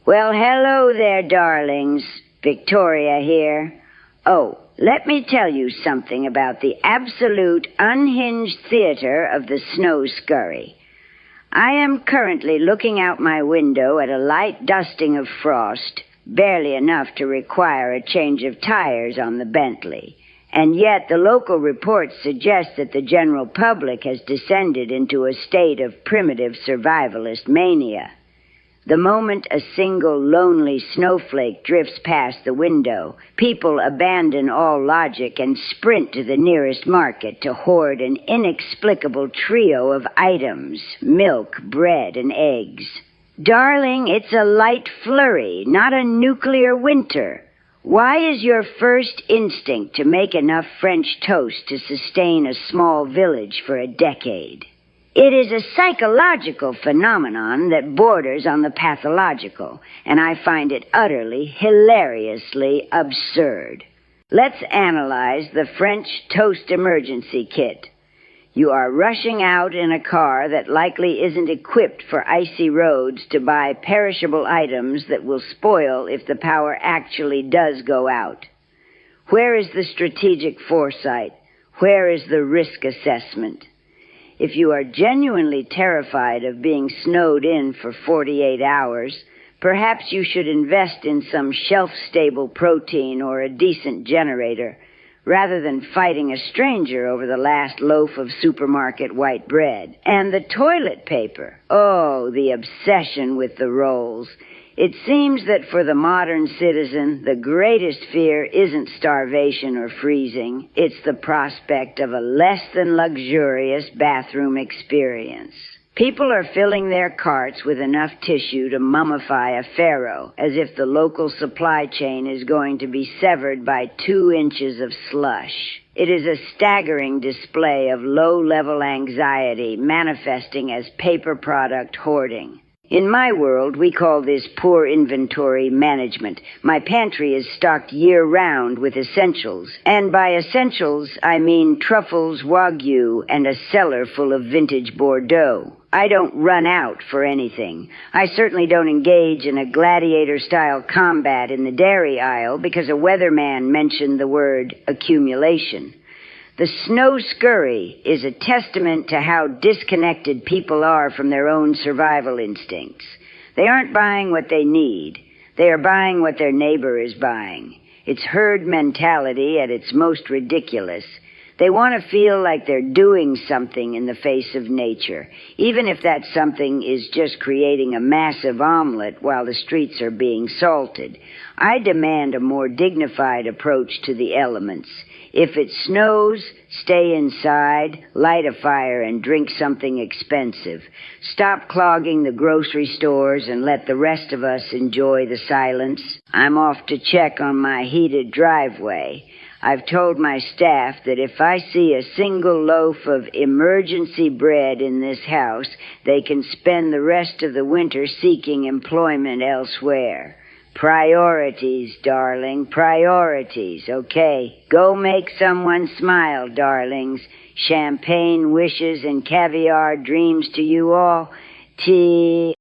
Well, hello there, darlings. Victoria here. Oh, let me tell you something about the absolute unhinged theater of the snow scurry. I am currently looking out my window at a light dusting of frost, barely enough to require a change of tires on the Bentley. And yet the local reports suggest that the general public has descended into a state of primitive survivalist mania. The moment a single lonely snowflake drifts past the window, people abandon all logic and sprint to the nearest market to hoard an inexplicable trio of items: milk, bread, and eggs. Darling, it's a light flurry, not a nuclear winter. Why is your first instinct to make enough French toast to sustain a small village for a decade? It is a psychological phenomenon that borders on the pathological, and I find it utterly, hilariously absurd. Let's analyze the French toast emergency kit. You are rushing out in a car that likely isn't equipped for icy roads to buy perishable items that will spoil if the power actually does go out. Where is the strategic foresight? Where is the risk assessment? If you are genuinely terrified of being snowed in for 48 hours, perhaps you should invest in some shelf-stable protein or a decent generator, rather than fighting a stranger over the last loaf of supermarket white bread. And the toilet paper. Oh, the obsession with the rolls. It seems that for the modern citizen, the greatest fear isn't starvation or freezing. It's the prospect of a less than luxurious bathroom experience. People are filling their carts with enough tissue to mummify a pharaoh, as if the local supply chain is going to be severed by 2 inches of slush. It is a staggering display of low-level anxiety manifesting as paper product hoarding. In my world, we call this poor inventory management. My pantry is stocked year-round with essentials, and by essentials, I mean truffles, wagyu, and a cellar full of vintage Bordeaux. I don't run out for anything. I certainly don't engage in a gladiator-style combat in the dairy aisle because a weatherman mentioned the word accumulation. The snow scurry is a testament to how disconnected people are from their own survival instincts. They aren't buying what they need. They are buying what their neighbor is buying. It's herd mentality at its most ridiculous. They want to feel like they're doing something in the face of nature, even if that something is just creating a massive omelet while the streets are being salted. I demand a more dignified approach to the elements. If it snows, stay inside, light a fire, and drink something expensive. Stop clogging the grocery stores and let the rest of us enjoy the silence. I'm off to check on my heated driveway. I've told my staff that if I see a single loaf of emergency bread in this house, they can spend the rest of the winter seeking employment elsewhere. Priorities, darling, priorities. Okay, go make someone smile, darlings. Champagne wishes and caviar dreams to you all. Tea.